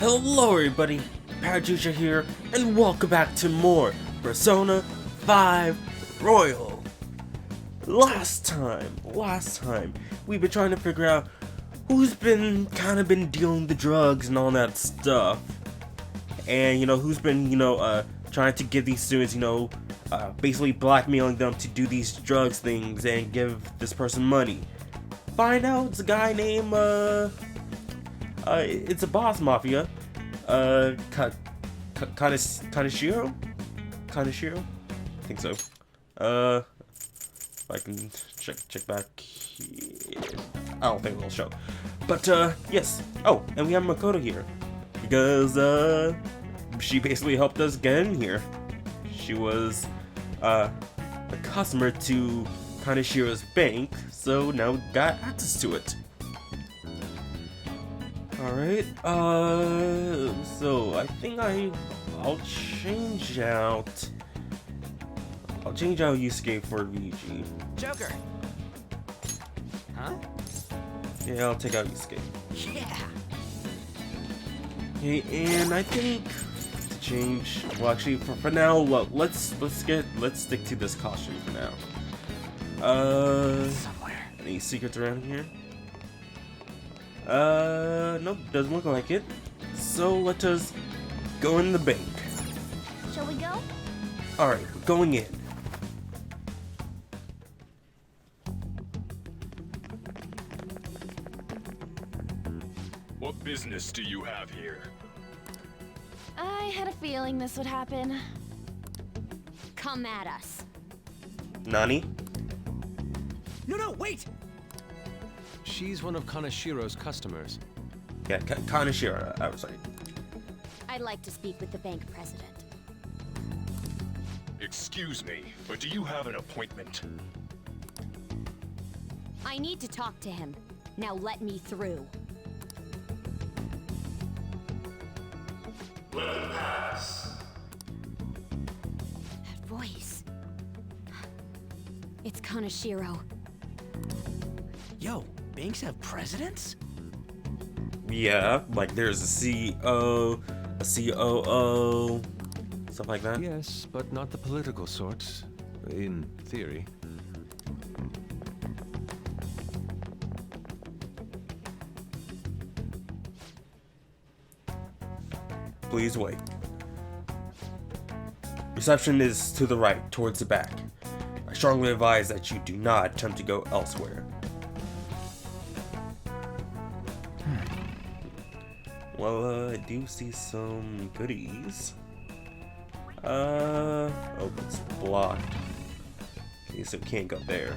Hello everybody, Parajuicer here, and welcome back to more Persona 5 Royal. Last time, we've been trying to figure out who's been dealing the drugs and all that stuff. And, who's been, trying to give these students, basically blackmailing them to do these drugs things and give this person money. Find out it's a guy named, it's a boss mafia. Kaneshiro? I think so. If I can check back here. I don't think it'll show. But, yes. Oh, and we have Makoto here. Because, she basically helped us get in here. She was, a customer to Kaneshiro's bank, so now we got access to it. Alright, so I think I'll change out Yusuke for Ryuji. Joker! Huh? Yeah, I'll take out Yusuke. Yeah! Okay, and I think to change, well actually for now, well, let's stick to this costume for now. Somewhere. Any secrets around here? Nope, doesn't look like it. So let us go in the bank. Shall we go? Alright, going in. What business do you have here? I had a feeling this would happen. Come at us. Nani? No, wait! She's one of Kaneshiro's customers. Yeah, Kaneshiro, I was right. I'd like to speak with the bank president. Excuse me, but do you have an appointment? I need to talk to him. Now let me through. Let it pass. That voice. It's Kaneshiro. Yo, banks have presidents? Yeah, like there's a CEO, a COO, stuff like that. Yes, but not the political sort, in theory. Please wait. Reception is to the right, towards the back. I strongly advise that you do not attempt to go elsewhere. Well, I do see some goodies. Oh, it's blocked. Okay, so we can't go there.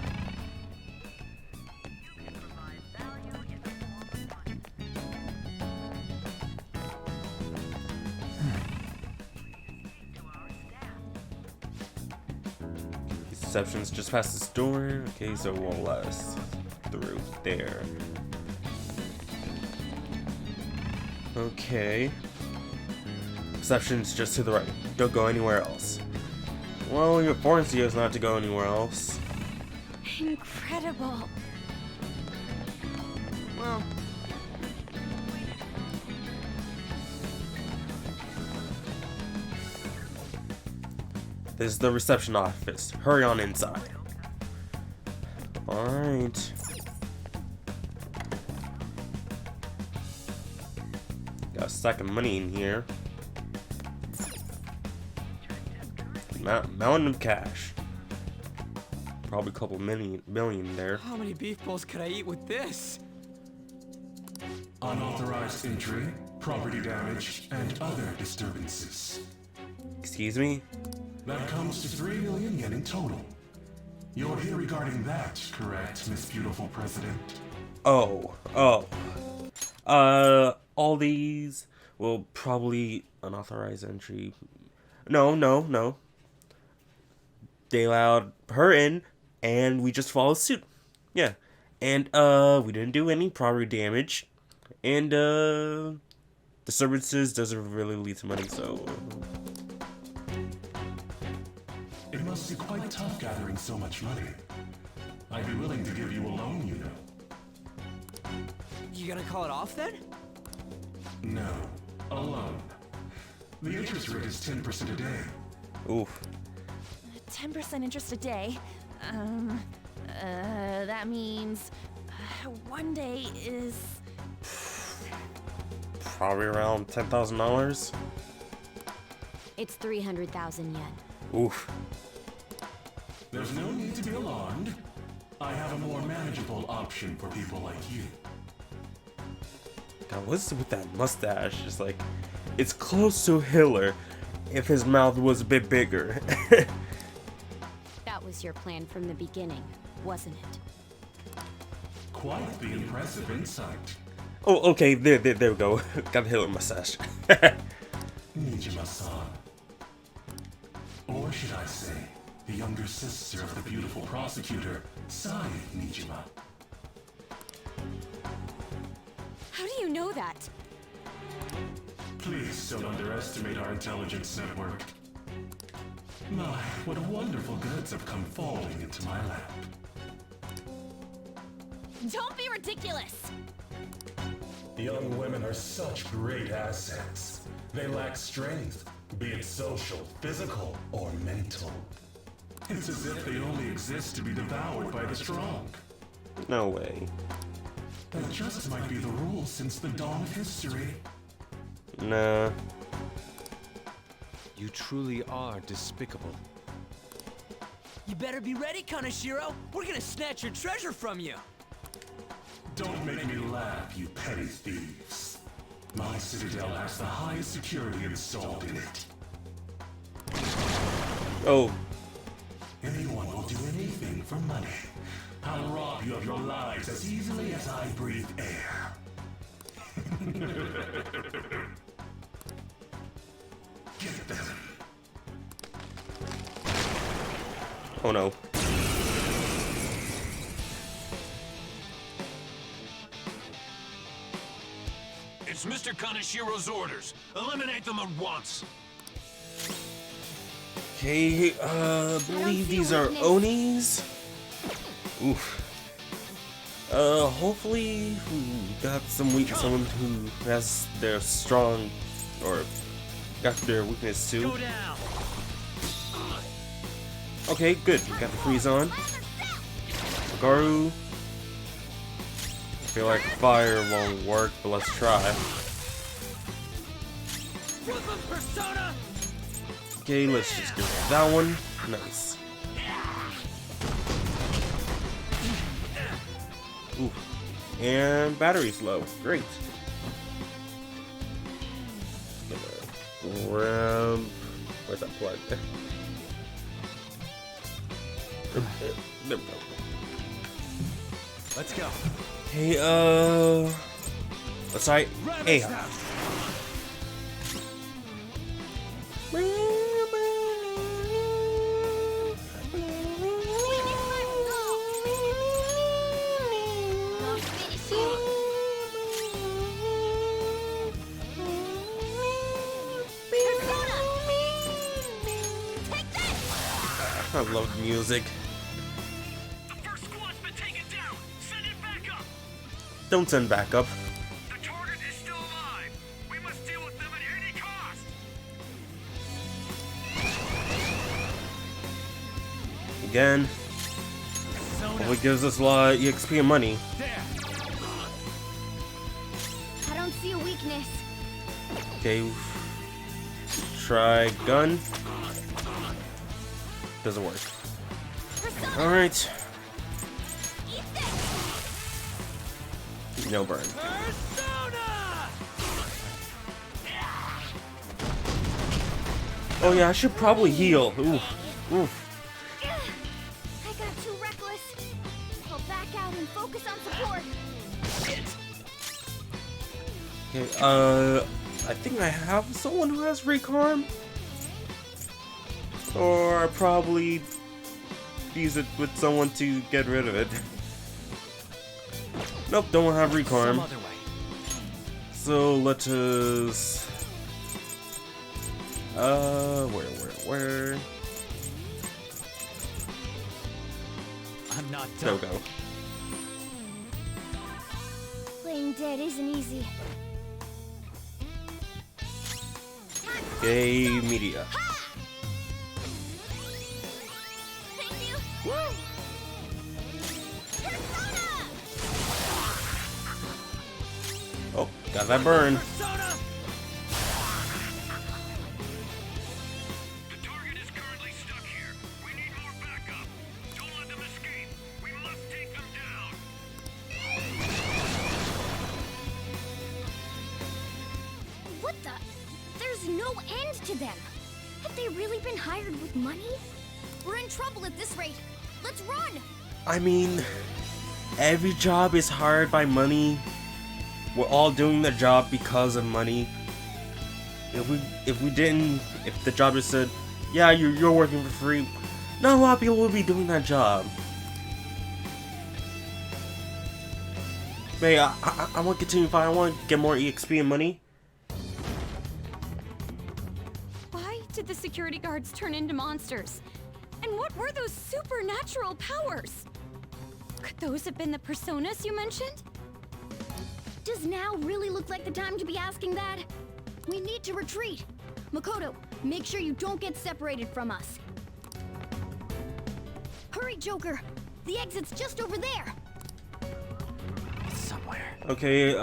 Reception's just past this door. Okay, so we'll let us through there. Okay. Reception's just to the right. Don't go anywhere else. Well, your foreign CEO is not to go anywhere else. Incredible. Well, This is the reception office. Hurry on inside. Alright. Got a stack of money in here. Mountain of cash. Probably a couple million there. How many beef bowls could I eat with this? Unauthorized entry, property damage, and other disturbances. Excuse me? That comes to 3 million yen in total. You're here regarding that, correct, Miss Beautiful President? Oh. All these will probably unauthorized entry. No. They allowed her in, and we just followed suit. Yeah. And, we didn't do any property damage. And, disturbances doesn't really lead to money, so... It must be quite tough gathering so much money. I'd be willing to give you a loan, you know. You gonna call it off then? No. alone. The interest rate is 10% a day. Oof. 10% interest a day. That means one day is Probably around $10,000. It's 300,000 yen. Oof. There's no need to be alarmed. I have a more manageable option for people like you. God, what's with that mustache? It's like, it's close to Hitler if his mouth was a bit bigger. That was your plan from the beginning, wasn't it? Quite the impressive insight. Oh, okay, there we go. Got the Hitler mustache. Nijima-san. Or should I say, the younger sister of the beautiful prosecutor, Sae Nijima. How do you know that? Please don't underestimate our intelligence network. My, what wonderful goods have come falling into my lap. Don't be ridiculous! Young women are such great assets. They lack strength, be it social, physical, or mental. It's as if they only exist to be devoured by the strong. No way. That just might be the rule since the dawn of history. Nah. You truly are despicable. You better be ready, Kaneshiro. We're gonna snatch your treasure from you. Don't make me laugh, you petty thieves. My citadel has the highest security installed in it. Oh, Anyone will do anything for money. I'll rob you of your lives as easily as I breathe air. Get them. oh no. It's Mr. Kaneshiro's orders. Eliminate them at once. Okay, I believe these are Onis. Oof. Hopefully we got someone who has their strong, or got their weakness too. Go down. Okay, good. We got the freeze on. Garu. I feel like fire won't work, but let's try. Flip 'em, Persona. Okay, let's just go with that one. Nice. Ooh. And battery's low. Great. Grab. Where's that plug? There we go. Let's go. Hey, let's try A. I love the music. The first squad's been taken down. Send it back up. Don't send back up. The target is still alive. We must deal with them at any cost. Again. Hopefully gives us a lot of EXP and money. I don't see a weakness. Okay. Try gun. Doesn't work. Alright. No burn. Persona. Oh yeah, I should probably heal. Oof. Oof. I got too reckless. I'll back out and focus on support. Okay, I think I have someone who has Recarm. Or I probably use it with someone to get rid of it. Nope, don't have Some Recarm. other way. So let us. Where? I'm not There done. we go. Playing dead isn't easy. Gay media. Thank you. Persona! Oh, got that burn. Persona! The target is currently stuck here. We need more backup. Don't let them escape. We must take them down. What the? There's no end to them. Have they really been hired with money? We're in trouble at this rate. Let's run! I mean, every job is hired by money. We're all doing the job because of money. If the job just said, yeah, you're working for free, not a lot of people would be doing that job. Hey, I want to continue fighting. I want to get more EXP and money. Why did the security guards turn into monsters? And what were those supernatural powers? Could those have been the personas you mentioned? Does now really look like the time to be asking that? We need to retreat. Makoto, make sure you don't get separated from us. Hurry, Joker. The exit's just over there. Somewhere. Okay,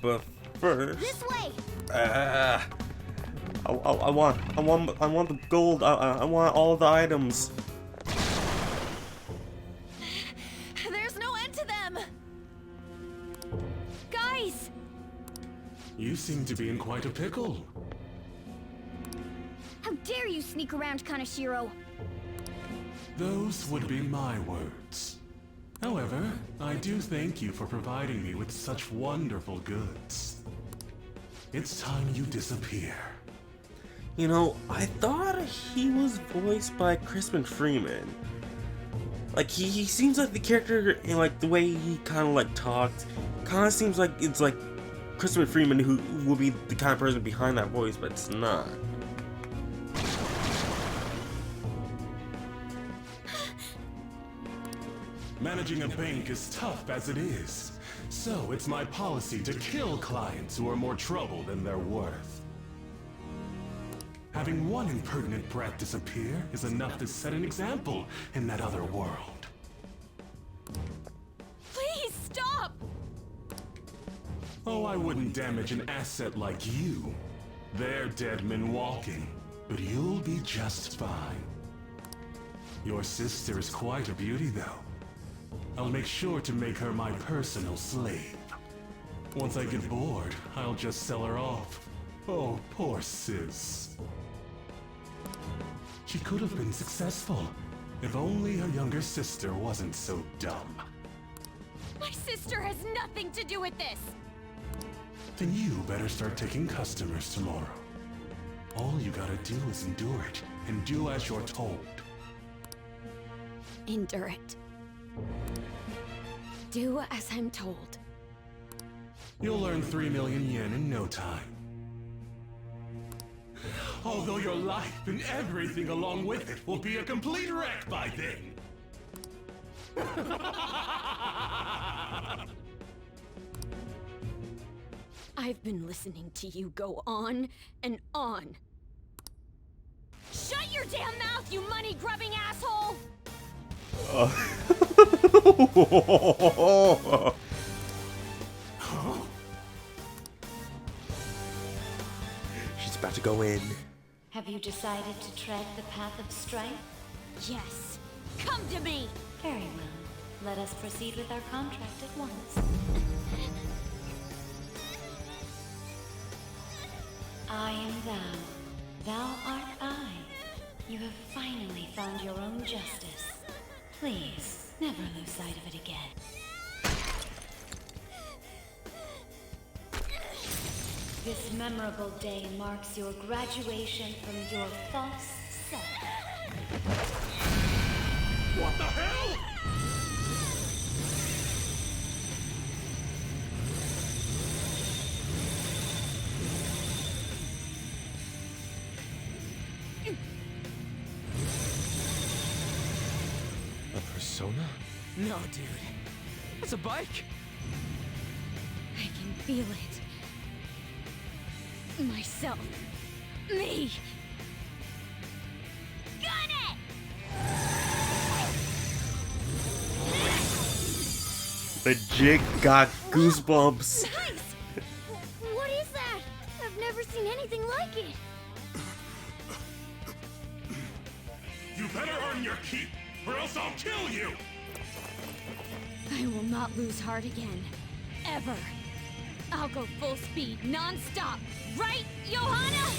but first, This way. I want the gold. I want all the items. There's no end to them. Guys! You seem to be in quite a pickle. How dare you sneak around, Kaneshiro? Those would be my words. However, I do thank you for providing me with such wonderful goods. It's time you disappear. You know, I thought he was voiced by Crispin Freeman. Like, he seems like the character, and like the way he kind of like talked, kind of seems like it's like Crispin Freeman who will be the kind of person behind that voice, but it's not. Managing a bank is tough as it is, so it's my policy to kill clients who are more trouble than they're worth. Having one impertinent brat disappear is enough to set an example in that other world. Please stop! Oh, I wouldn't damage an asset like you. They're dead men walking, but you'll be just fine. Your sister is quite a beauty, though. I'll make sure to make her my personal slave. Once I get bored, I'll just sell her off. Oh, poor sis. She could have been successful, if only her younger sister wasn't so dumb. My sister has nothing to do with this! Then you better start taking customers tomorrow. All you gotta do is endure it, and do as you're told. Endure it. Do as I'm told. You'll earn 3 million yen in no time. Although your life and everything along with it will be a complete wreck by then. I've been listening to you go on and on. Shut your damn mouth, you money-grubbing asshole! She's about to go in. Have you decided to tread the path of strife? Yes. Come to me! Very well. Let us proceed with our contract at once. I am thou. Thou art I. You have finally found your own justice. Please, never lose sight of it again. This memorable day marks your graduation from your false self. What the hell? A persona? No, dude. That's a bike. I can feel it. Myself. me! Gun it! Legit got goosebumps. Nice! What is that? I've never seen anything like it. You better earn your keep, or else I'll kill you! I will not lose heart again. Ever. I'll go full speed, non-stop. Right, Johanna?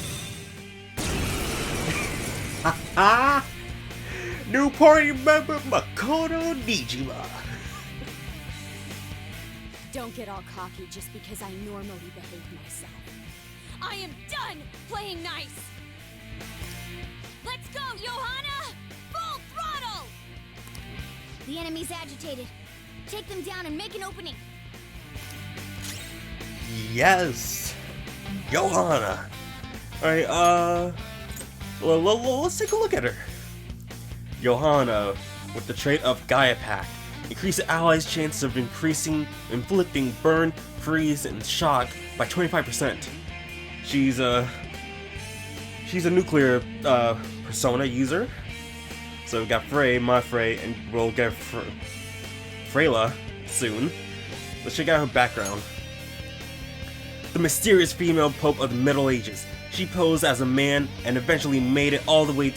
Ah! New party member Makoto Nijima. Don't get all cocky just because I normally behave myself. I am done playing nice! Let's go, Johanna! Full throttle! The enemy's agitated. Take them down and make an opening. Yes, Johanna. All right, let's take a look at her. Johanna, with the trait of Gaia Pack, increase the allies' chance of inflicting burn, freeze, and shock by 25%. She's a nuclear persona user. So we got Frey, my Frey, and we'll get Freyla soon. Let's check out her background. The mysterious female pope of the Middle Ages. She posed as a man and eventually made it all the way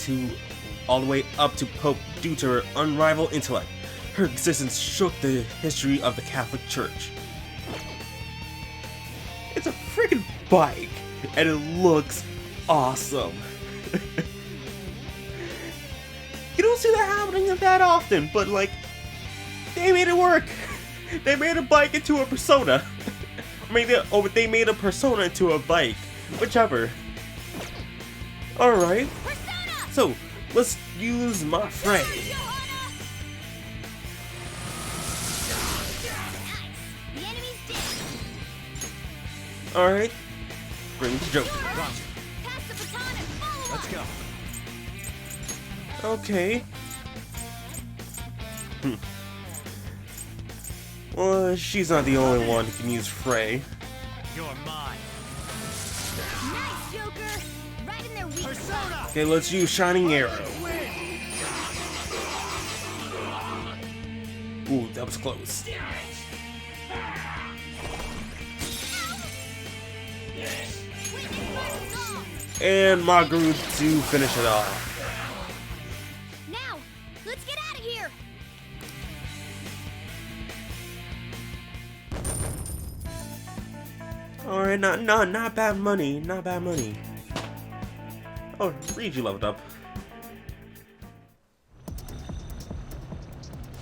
up to pope due to her unrivaled intellect. Her existence shook the history of the Catholic Church. It's a freaking bike, and it looks awesome. You don't see that happening that often, but like, they made it work. They made a bike into a persona. They made a persona into a bike. Whichever. Alright. So, let's use my Frey. The enemy's dead. Alright. Bring the Joker. Pass the baton and follow Let's up. go. Okay. Well, she's not the only one who can use Frey. You're mine. Nice, Joker. Right in their weak Persona! Okay, let's use Shining Arrow. Ooh, that was close. And Magaru to finish it off. Now, let's get out of here. Alright, not bad money. Not bad money. Oh, Ryuji leveled up.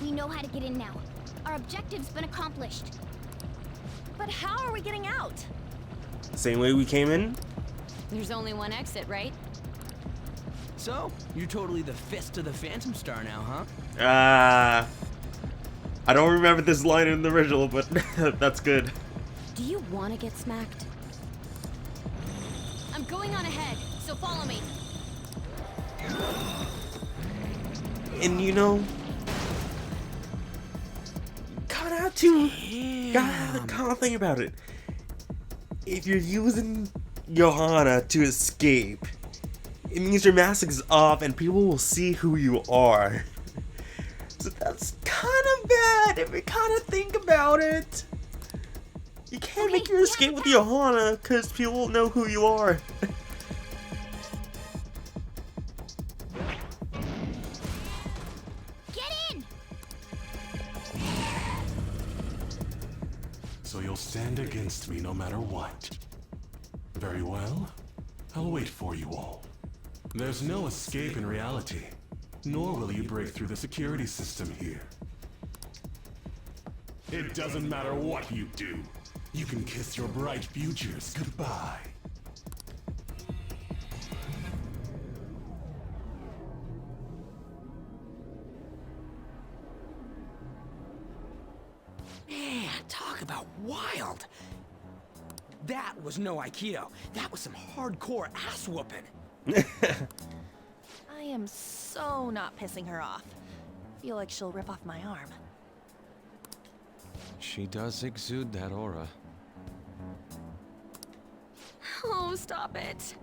We know how to get in now. Our objective's been accomplished. But how are we getting out? Same way we came in? There's only one exit, right? So, you're totally the fist of the Phantom Star now, huh? I don't remember this line in the original, but that's good. Do you want to get smacked? I'm going on ahead, so follow me. And you know, gotta have to think about it. If you're using Johanna to escape, it means your mask is off and people will see who you are. So that's kind of bad if you kind of think about it. You can't make your escape with Johanna because people won't know who you are. Get in. So you'll stand against me no matter what. Very well. I'll wait for you all. There's no escape in reality, nor will you break through the security system here. It doesn't matter what you do. You can kiss your bright futures goodbye. Man, talk about wild. That was no Aikido. That was some hardcore ass whooping. I am so not pissing her off. Feel like she'll rip off my arm. She does exude that aura. Oh, stop it.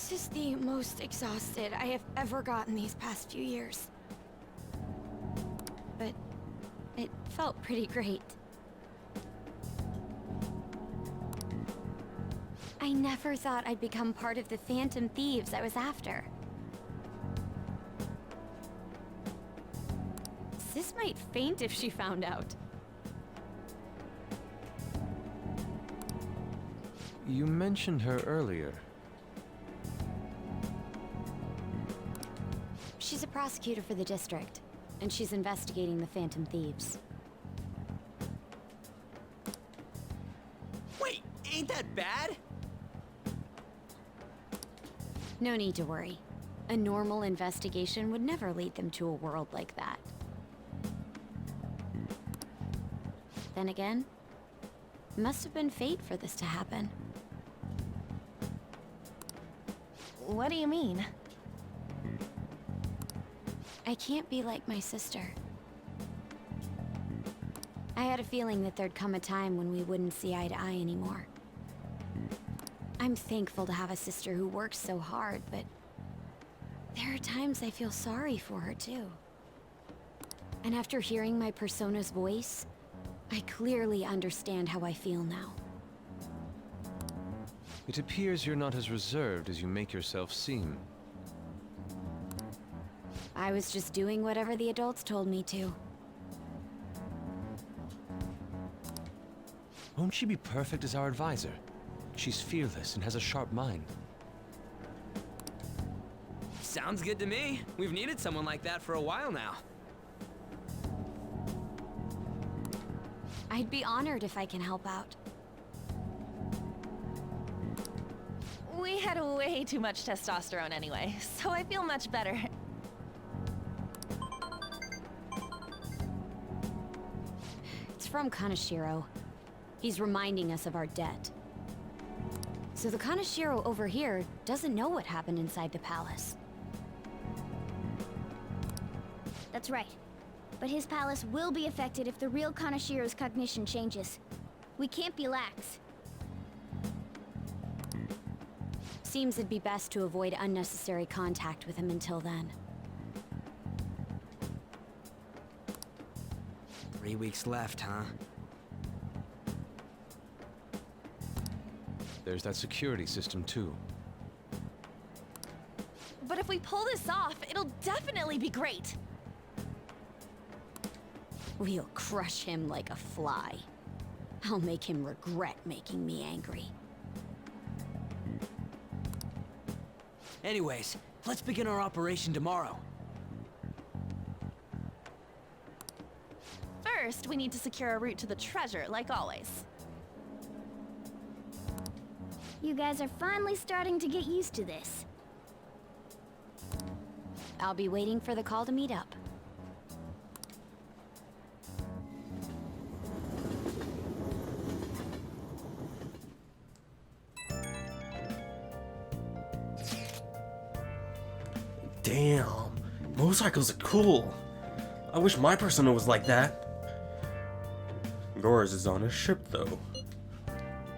This is the most exhausted I have ever gotten these past few years. But it felt pretty great. I never thought I'd become part of the Phantom Thieves I was after. Sis might faint if she found out. You mentioned her earlier. She's a prosecutor for the district, and she's investigating the Phantom Thieves. Wait, ain't that bad? No need to worry. A normal investigation would never lead them to a world like that. Then again, it must have been fate for this to happen. What do you mean? I can't be like my sister. I had a feeling that there'd come a time when we wouldn't see eye to eye anymore. I'm thankful to have a sister who works so hard, but there are times I feel sorry for her too. And after hearing my persona's voice, I clearly understand how I feel now. It appears you're not as reserved as you make yourself seem. I was just doing whatever the adults told me to. Won't she be perfect as our advisor? She's fearless and has a sharp mind. Sounds good to me. We've needed someone like that for a while now. I'd be honored if I can help out. We had way too much testosterone anyway, so I feel much better. It's from Kaneshiro. He's reminding us of our debt. So the Kaneshiro over here doesn't know what happened inside the palace. That's right. But his palace will be affected if the real Kaneshiro's cognition changes. We can't be lax. Seems it'd be best to avoid unnecessary contact with him until then. 3 weeks left, huh? There's that security system too. But if we pull this off, it'll definitely be great. We'll crush him like a fly. I'll make him regret making me angry. Anyways, let's begin our operation tomorrow. First, we need to secure a route to the treasure, like always. You guys are finally starting to get used to this. I'll be waiting for the call to meet up. Damn, motorcycles are cool. I wish my persona was like that. Yours is on a ship though.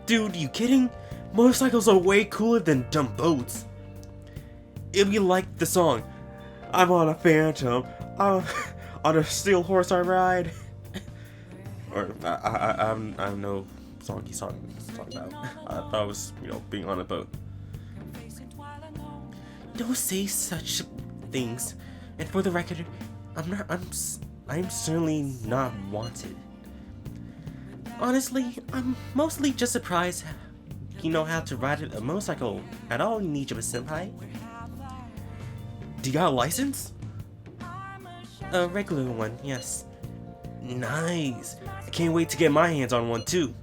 Dude, you kidding? Motorcycles are way cooler than dumb boats. It'd be like the song, I'm on a phantom, I'm on a steel horse I ride. Or I know song he's talking about. I thought it was, being on a boat. Don't say such things. And for the record, I'm certainly not wanted. Honestly, I'm mostly just surprised you know how to ride a motorcycle at all, Nijiba-senpai. Do you got a license? A regular one, yes. Nice. I can't wait to get my hands on one too.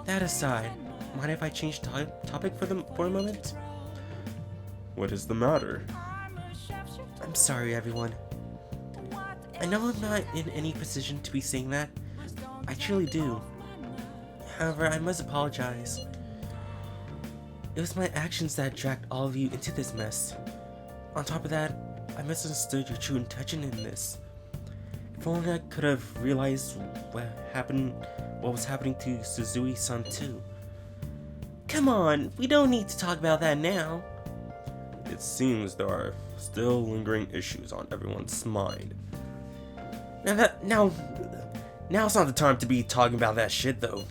That aside, mind if I change topic for a moment? What is the matter? I'm sorry, everyone. I know I'm not in any position to be saying that. I truly do. However, I must apologize. It was my actions that dragged all of you into this mess. On top of that, I misunderstood your true intention in this. If only I could have realized what was happening to Suzui-san too. Come on, we don't need to talk about that now. it seems there are still lingering issues on everyone's mind. Now's not the time to be talking about that shit, though.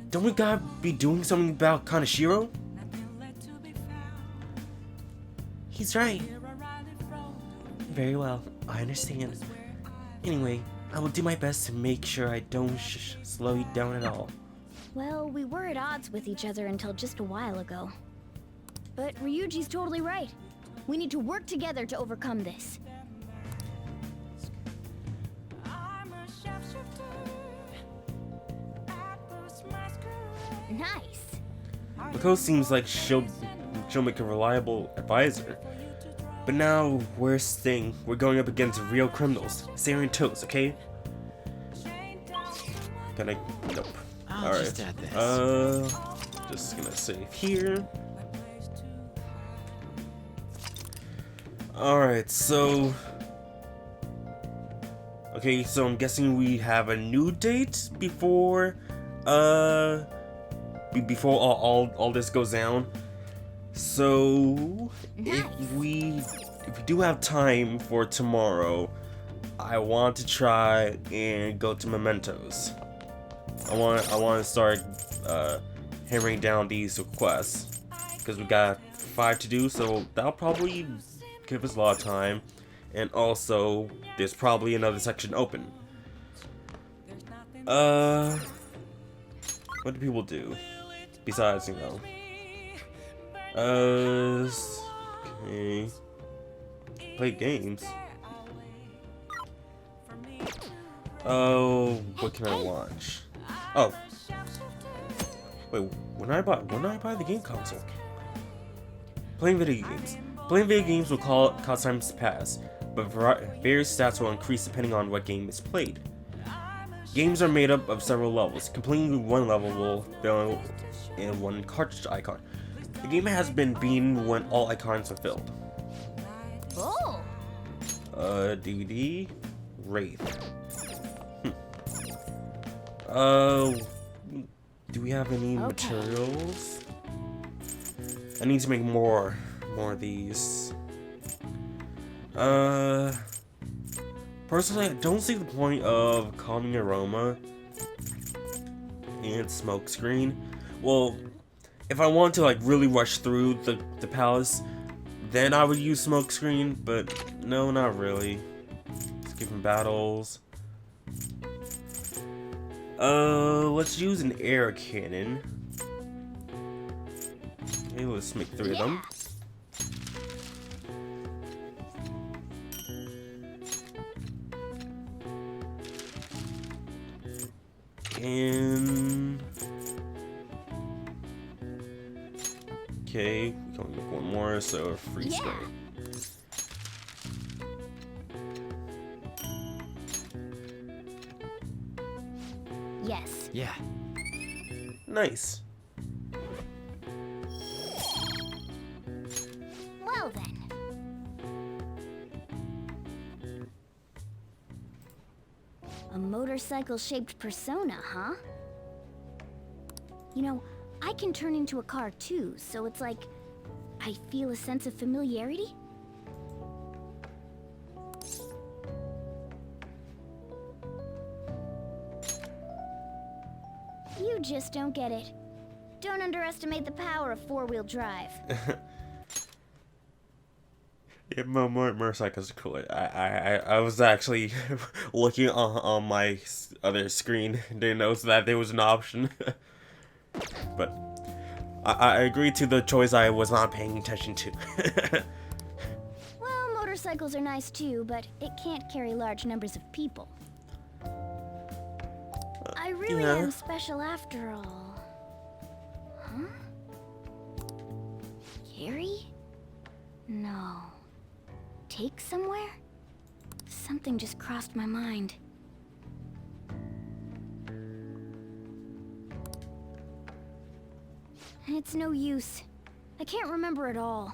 Don't we gotta be doing something about Kaneshiro? He's right. Very well, I understand. Anyway, I will do my best to make sure I don't slow you down at all. Well, we were at odds with each other until just a while ago. But Ryuji's totally right. We need to work together to overcome this. Nice. Mako seems like she'll make a reliable advisor. But now, worst thing, we're going up against real criminals. Staring toes, okay? Nope. I'll just add this. Just gonna save here. Alright, so... Okay, so I'm guessing we have a new date before, before all this goes down. So, if we do have time for tomorrow, I want to try and go to Mementos. I want to start hammering down these requests because we got 5 to do, so that'll probably give us a lot of time. And also, there's probably another section open. What do people do besides, you know? Okay. Play games. Oh, what can I watch? Oh. Wait, when I buy the game console? Playing video games. Playing video games will cause time to pass, but various stats will increase depending on what game is played. Games are made up of several levels. Completing one level will fill in one cartridge icon. The game has been beaten when all icons are filled. Oh. DVD, Wraith. Do we have any materials? I need to make more of these. Personally, I don't see the point of calming aroma and smoke screen. Well, if I want to like really rush through the palace, then I would use smoke screen, but no, not really. Skipping battles. Let's use an air cannon. Okay, let's make 3 of them. And okay, we can only make 1 more, so free spray. Yes. Yeah. Nice. Well then. A motorcycle-shaped persona, huh? You know, I can turn into a car too, so it's like I feel a sense of familiarity. You just don't get it. Don't underestimate the power of 4-wheel drive. Yeah, motorcycles are cool. I was actually looking on my other screen and didn't notice that there was an option. But I agree to the choice I was not paying attention to. Well, motorcycles are nice too, but it can't carry large numbers of people. I really am special after all. Huh? Carry? No. Take somewhere? Something just crossed my mind. And it's no use. I can't remember it all.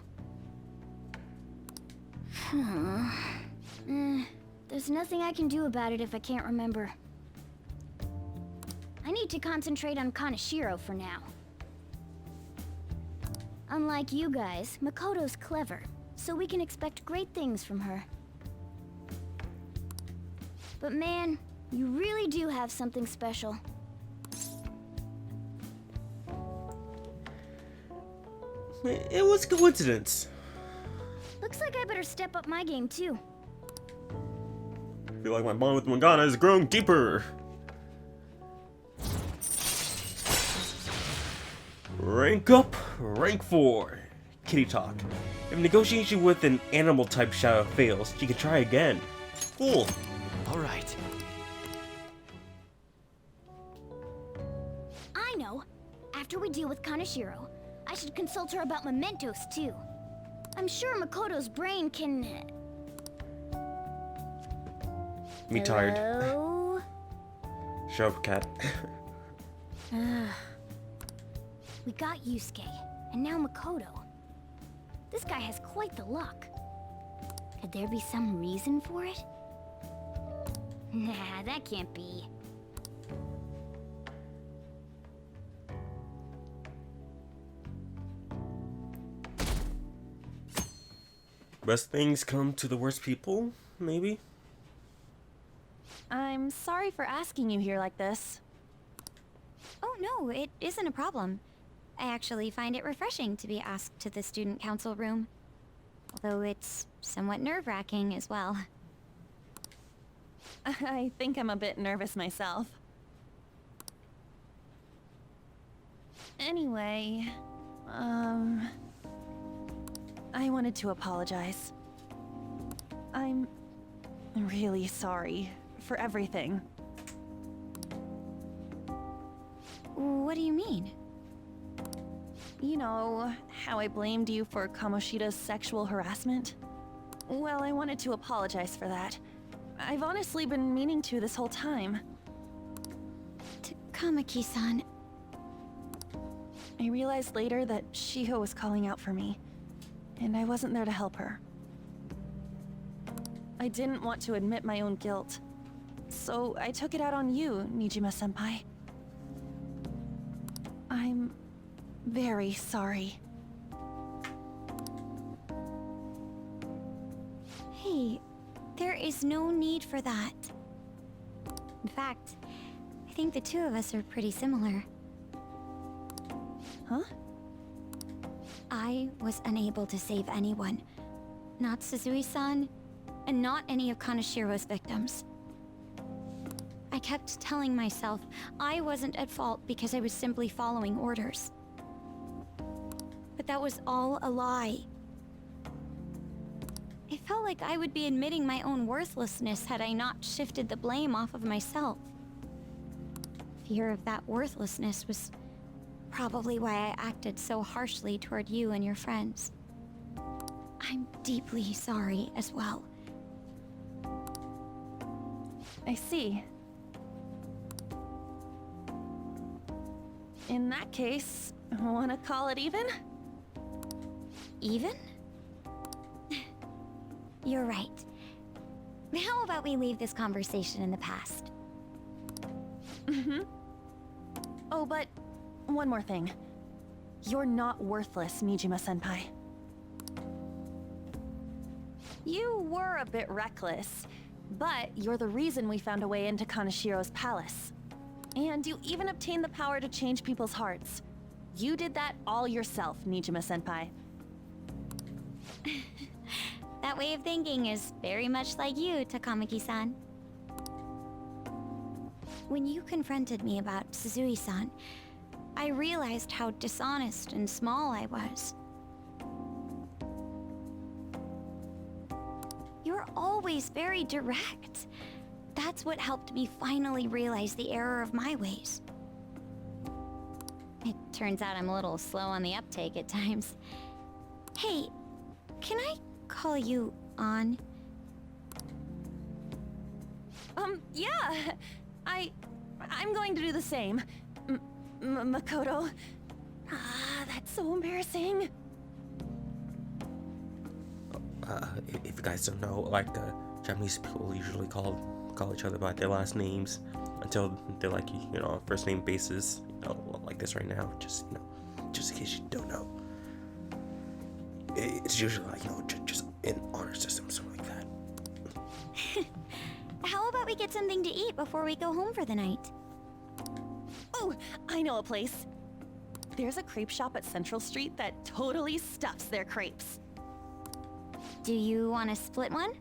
There's nothing I can do about it if I can't remember. I need to concentrate on Kaneshiro for now. Unlike you guys, Makoto's clever, so we can expect great things from her. But man, you really do have something special. It was a coincidence. Looks like I better step up my game too. I feel like my bond with Morgana has grown deeper. Rank up, rank 4. Kitty talk. If negotiation with an animal type shadow fails, she can try again. Cool. All right. I know. After we deal with Kaneshiro, I should consult her about mementos too. I'm sure Makoto's brain can... Me tired. Hello? Shut up, cat. We got Yusuke, and now Makoto. This guy has quite the luck. Could there be some reason for it? Nah, that can't be. Best things come to the worst people, maybe? I'm sorry for asking you here like this. Oh no, it isn't a problem. I actually find it refreshing to be asked to the student council room. Although it's somewhat nerve-wracking as well. I think I'm a bit nervous myself. Anyway, I wanted to apologize. I'm really sorry for everything. What do you mean? You know, how I blamed you for Kamoshida's sexual harassment? Well, I wanted to apologize for that. I've honestly been meaning to this whole time. Takamaki-san. I realized later that Shiho was calling out for me, and I wasn't there to help her. I didn't want to admit my own guilt, so I took it out on you, Nijima-senpai. I'm very sorry. Hey, there is no need for that. In fact, I think the two of us are pretty similar. Huh? I was unable to save anyone. Not Suzui-san, and not any of Kaneshiro's victims. I kept telling myself I wasn't at fault because I was simply following orders. But that was all a lie. I felt like I would be admitting my own worthlessness had I not shifted the blame off of myself. Fear of that worthlessness was probably why I acted so harshly toward you and your friends. I'm deeply sorry as well. I see. In that case, wanna call it even? Even? You're right. How about we leave this conversation in the past? Oh, but one more thing. You're not worthless, Nijima-senpai. You were a bit reckless, but you're the reason we found a way into Kaneshiro's palace. And you even obtained the power to change people's hearts. You did that all yourself, Nijima-senpai. That way of thinking is very much like you, Takamaki-san. When you confronted me about Suzui-san, I realized how dishonest and small I was. You're always very direct. That's what helped me finally realize the error of my ways. It turns out I'm a little slow on the uptake at times. Hey, can I call you on? Yeah. I'm going to do the same. Makoto. Ah, that's so embarrassing. If you guys don't know, like, Japanese people usually call each other by their last names until they're like, you know, first name basis, you know, like this right now, just in case you don't know. it's usually like, you know, just in honor system, something like that. How about we get something to eat before we go home for the night? Oh, I know a place. There's a crepe shop at Central Street that totally stuffs their crepes. Do you want to split one?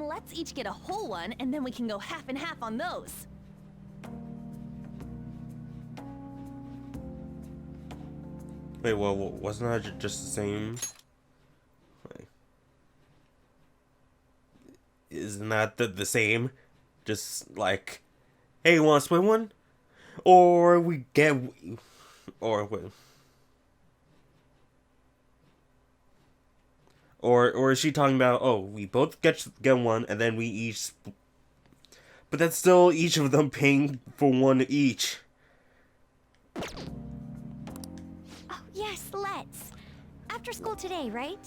Let's each get a whole one, and then we can go half and half on those. Wait, well, wasn't that just the same? Wait. Isn't that the same? Just like, hey, you want to split one? Or we get... Or wait. Or is she talking about, oh, we both get one, and then we each... But that's still each of them paying for one each. Oh, yes, let's. After school today, right?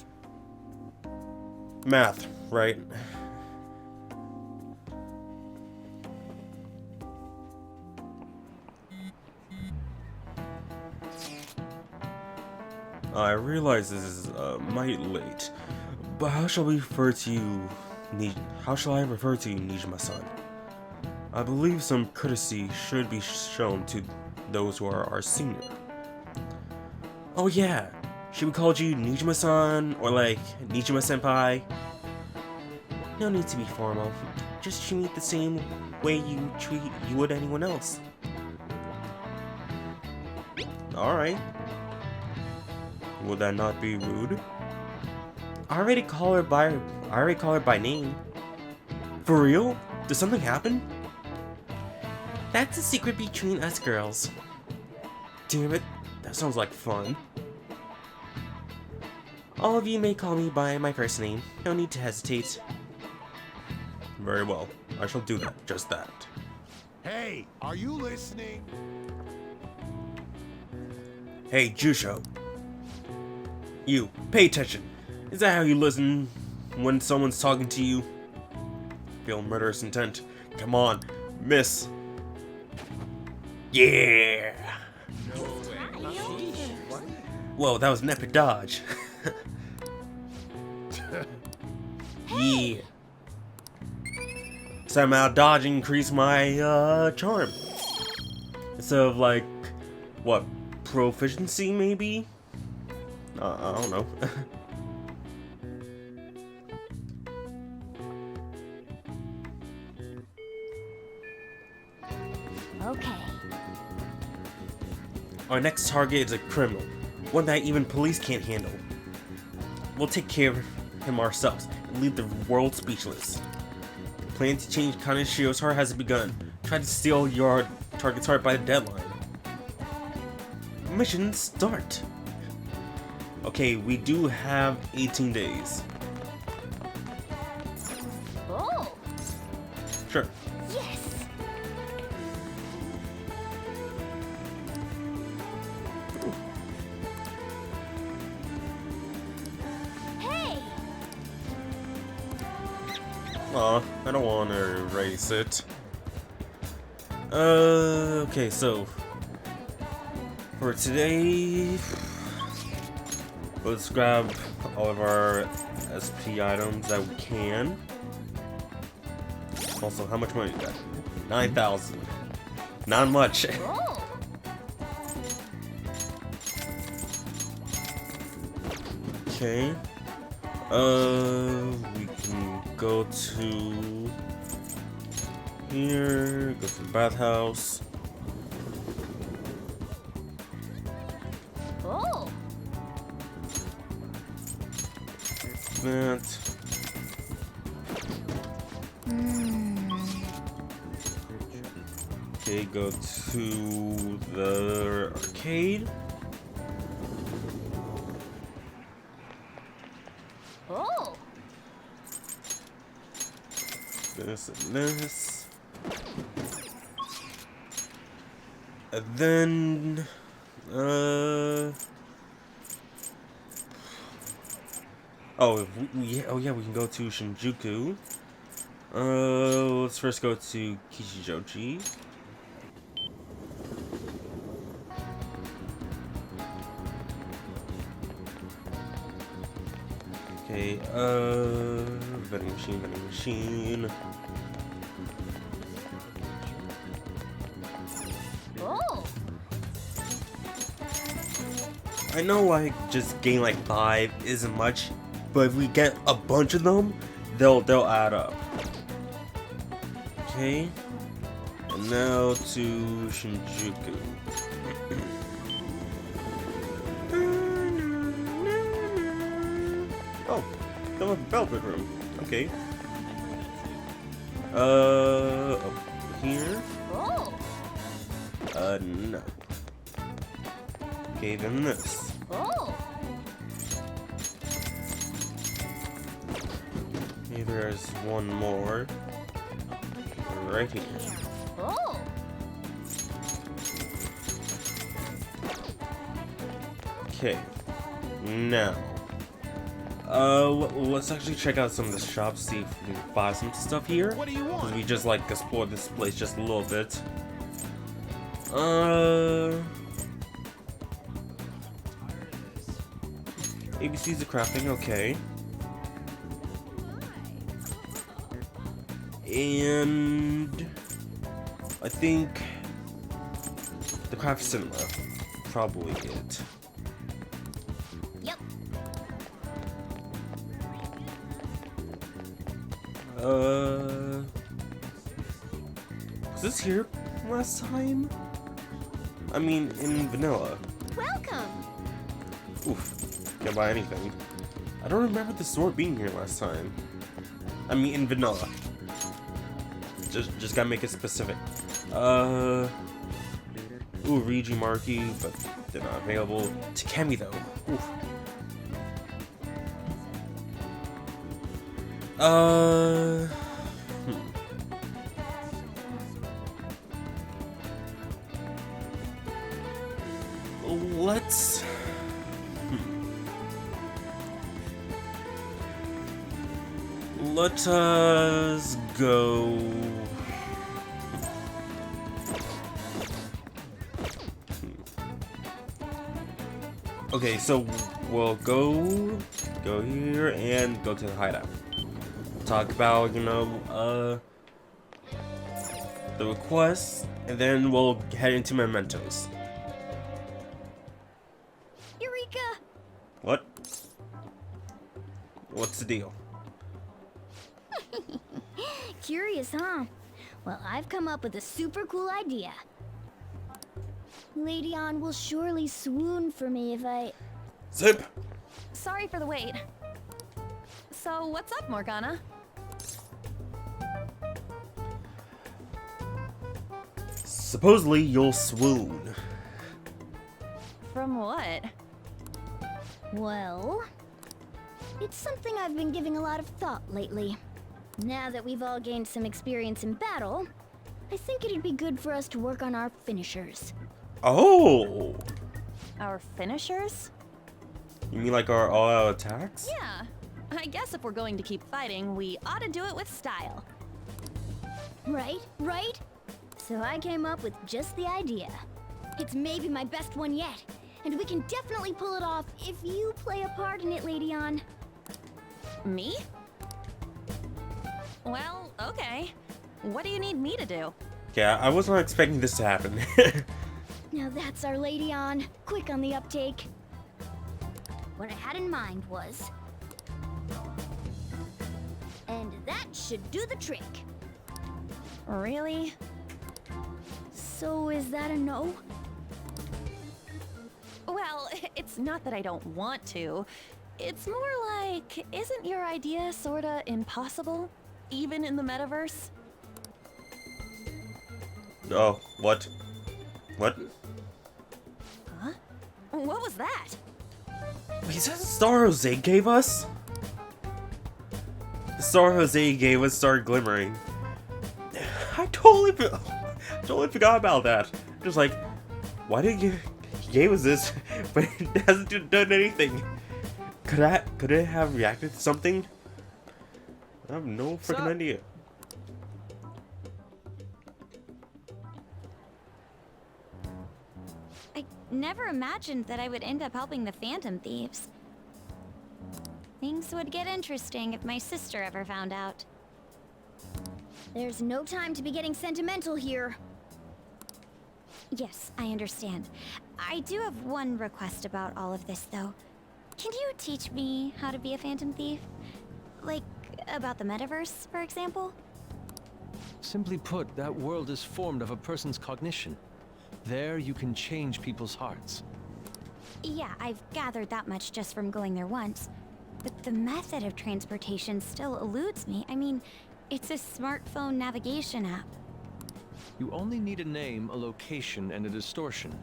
Math, right? I realize this is mighty late, but how shall we refer to you, how shall I refer to you, Nijima-san? I believe some courtesy should be shown to those who are our senior. Oh yeah, should we call you Nijima-san, or like Nijima-senpai? No need to be formal, just treat me the same way you would anyone else. Alright. Would that not be rude? I already call her by name. For real? Did something happen? That's a secret between us girls. Damn it, that sounds like fun. All of you may call me by my first name. No need to hesitate. Very well. I shall do that. Just that. Hey, are you listening? Hey, Jusho. You, pay attention. Is that how you listen when someone's talking to you? Feel murderous intent. Come on, miss. Yeah! Whoa, that was an epic dodge. Yeah. Somehow dodging increased my charm. Instead of like, what, proficiency maybe? I don't know. Okay. Our next target is a criminal, one that even police can't handle. We'll take care of him ourselves and leave the world speechless. The plan to change Kanashiro's heart has begun. Try to steal your target's heart by the deadline. Mission start. Okay, we do have 18 days. Oh! Sure. Yes! Hey! Aw, I don't want to erase it. Okay, so for today, let's grab all of our SP items that we can. Also, how much money we got? 9,000. Not much. Oh! Okay. We can go to here, go to the bathhouse. Oh! That. Okay, go to the arcade. Oh! This and this. And then oh yeah, we can go to Shinjuku. Let's first go to Kishijoji. Okay, vending machine, vending machine. Oh, I know like just getting like 5 isn't much, but if we get a bunch of them, they'll add up. Okay. And now to Shinjuku. Oh, the Velvet Room. Okay. Over here. oh, No. Okay, then this. oh. Okay, there's one more. Right here. Oh, Okay. Now. Let's actually check out some of the shops, see if we can buy some stuff here. What do you Because want? we just like explored this place just a little bit. ABC's of crafting, okay. And I think the craft cinema probably it. yep. Was this here last time? I mean, in vanilla. Welcome. Oof, can't buy anything. I don't remember the store being here last time. I mean, in vanilla. Just gotta make it specific. Ooh, Rigi Marky, but they're not available. Takemi though. Oof. Let's. Let us go. Okay, so we'll go here and go to the hideout. Talk about, you know, the requests, and then we'll head into Mementos. Eureka! What? What's the deal? Curious, huh? Well, I've come up with a super cool idea. Lady Ann will surely swoon for me if I... Zip! Sorry for the wait. So, what's up, Morgana? Supposedly you'll swoon. From what? Well... It's something I've been giving a lot of thought lately. Now that we've all gained some experience in battle, I think it'd be good for us to work on our finishers. Oh! Our finishers? You mean like our all-out attacks? Yeah. I guess if we're going to keep fighting, we ought to do it with style. Right? Right? So I came up with just the idea. It's maybe my best one yet, and we can definitely pull it off if you play a part in it, Lady Ann. Me? Well, okay. What do you need me to do? Yeah, I was not expecting this to happen. Now that's our Lady Ann, quick on the uptake. What I had in mind was... And that should do the trick. Really? So is that a no? Well, it's not that I don't want to. It's more like, isn't your idea sorta impossible? Even in the metaverse? Oh, what? What? Huh? What was that? Wait, is that the star Jose gave us? The star Jose gave us started glimmering. I totally forgot about that. Just like, why did he gave us this, but it hasn't done anything? Could it have reacted to something? I have no freaking idea. I never imagined that I would end up helping the Phantom Thieves. Things would get interesting if my sister ever found out. There's no time to be getting sentimental here. Yes, I understand. I do have one request about all of this, though. Can you teach me how to be a Phantom Thief? Like, about the metaverse, for example? Simply put, that world is formed of a person's cognition. There you can change people's hearts. Yeah, I've gathered that much just from going there once. But the method of transportation still eludes me. I mean, it's a smartphone navigation app. You only need a name, a location, and a distortion.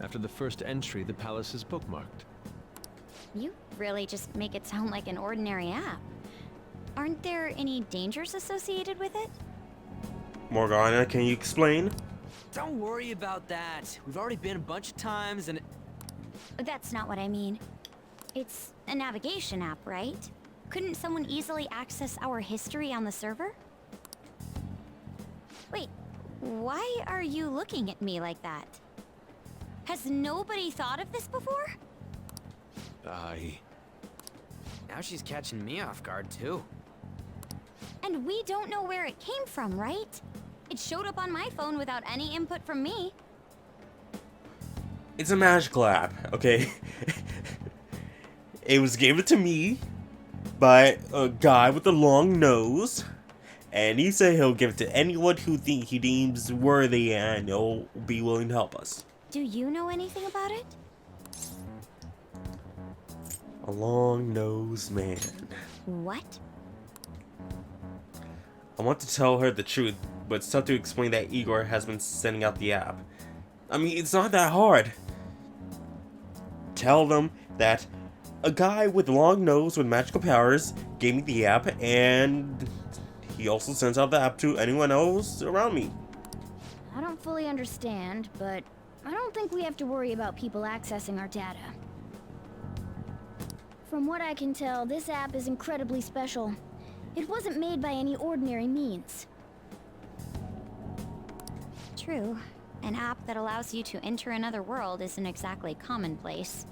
After the first entry, the palace is bookmarked. You really just make it sound like an ordinary app. Aren't there any dangers associated with it? Morgana, can you explain? Don't worry about that. We've already been a bunch of times and... That's not what I mean. It's a navigation app, right? Couldn't someone easily access our history on the server? Wait, why are you looking at me like that? Has nobody thought of this before? Now she's catching me off guard, too. And we don't know where it came from, right? It showed up on my phone without any input from me. It's a magical app, okay? It was given to me by a guy with a long nose, and he said he'll give it to anyone who he deems worthy and he'll be willing to help us. Do you know anything about it? A long-nosed man. What? I want to tell her the truth, but it's tough to explain that Igor has been sending out the app. I mean, it's not that hard. Tell them that a guy with a long nose with magical powers gave me the app, and he also sends out the app to anyone else around me. I don't fully understand, but I don't think we have to worry about people accessing our data. From what I can tell, this app is incredibly special. It wasn't made by any ordinary means. True. An app that allows you to enter another world isn't exactly commonplace.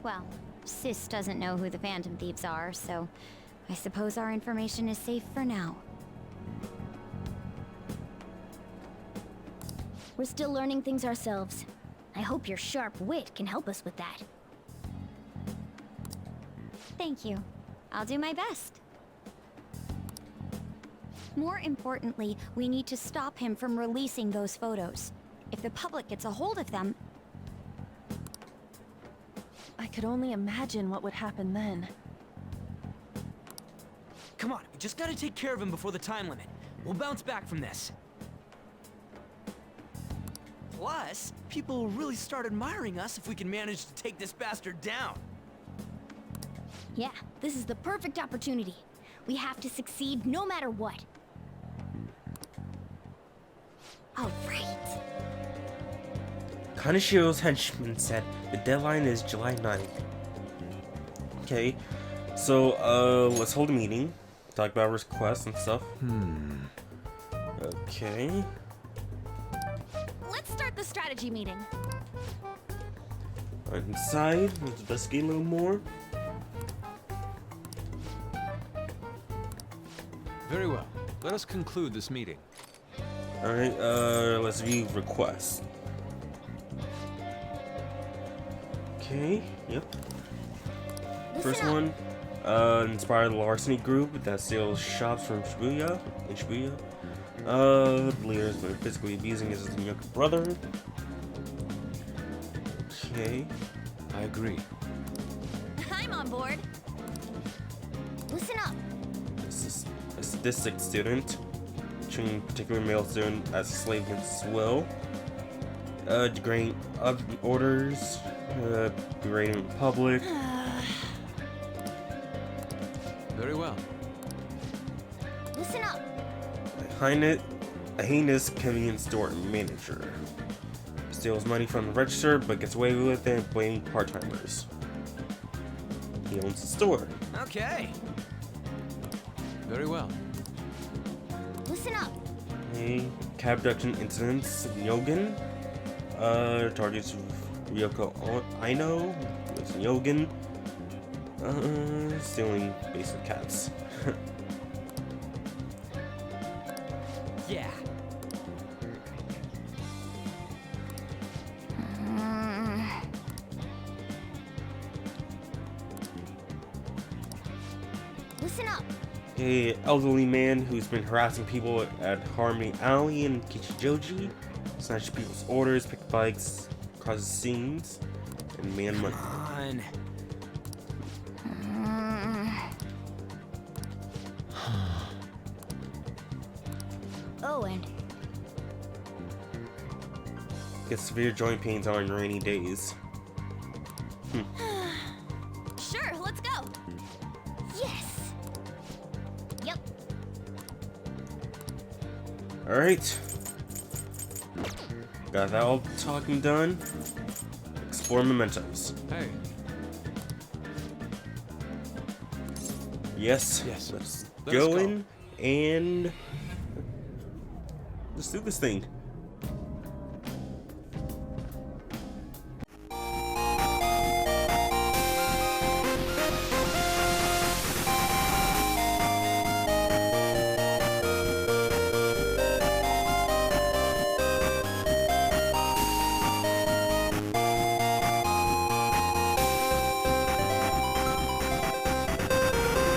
Well, Sis doesn't know who the Phantom Thieves are, so I suppose our information is safe for now. We're still learning things ourselves. I hope your sharp wit can help us with that. Thank you. I'll do my best. More importantly, we need to stop him from releasing those photos. If the public gets a hold of them... I could only imagine what would happen then. Come on, we just gotta take care of him before the time limit. We'll bounce back from this. Plus, people will really start admiring us if we can manage to take this bastard down. Yeah, this is the perfect opportunity. We have to succeed no matter what. All right. Kanashiro's henchman said the deadline is July 9th. Okay, so let's hold a meeting, talk about requests and stuff. Okay. Let's start the strategy meeting. Inside, let's investigate a little more. Very well. Let us conclude this meeting. Alright, let's view requests. Okay, yep. First one, inspired larceny group that steals shops from Shibuya. In Shibuya. The leader has been physically abusing his younger brother. Okay. I agree. I'm on board. Listen up. This is a statistic student, treating a particular male student as a slave against his will. Degrading orders, berating the public. Very well. Listen up. A heinous convenience store manager. Steals money from the register, but gets away with it blaming part-timers. He owns the store. Okay. Very well. Listen up. Cab abduction incidents. Nyogen. Targets Ryoko Aino, Yogan, stealing basic cats. Yeah. Listen up. A elderly man who's been harassing people at Harmony Alley and Kichijoji, snatches people's orders, pick bikes, causes scenes, and man money. On. Owen. Gets severe joint pains on rainy days. Sure, let's go. Yes. Yep. Alright. Got that all talking done. Explore mementos. Hey, Yes. yes, Let's let's go go. in and let's do this thing.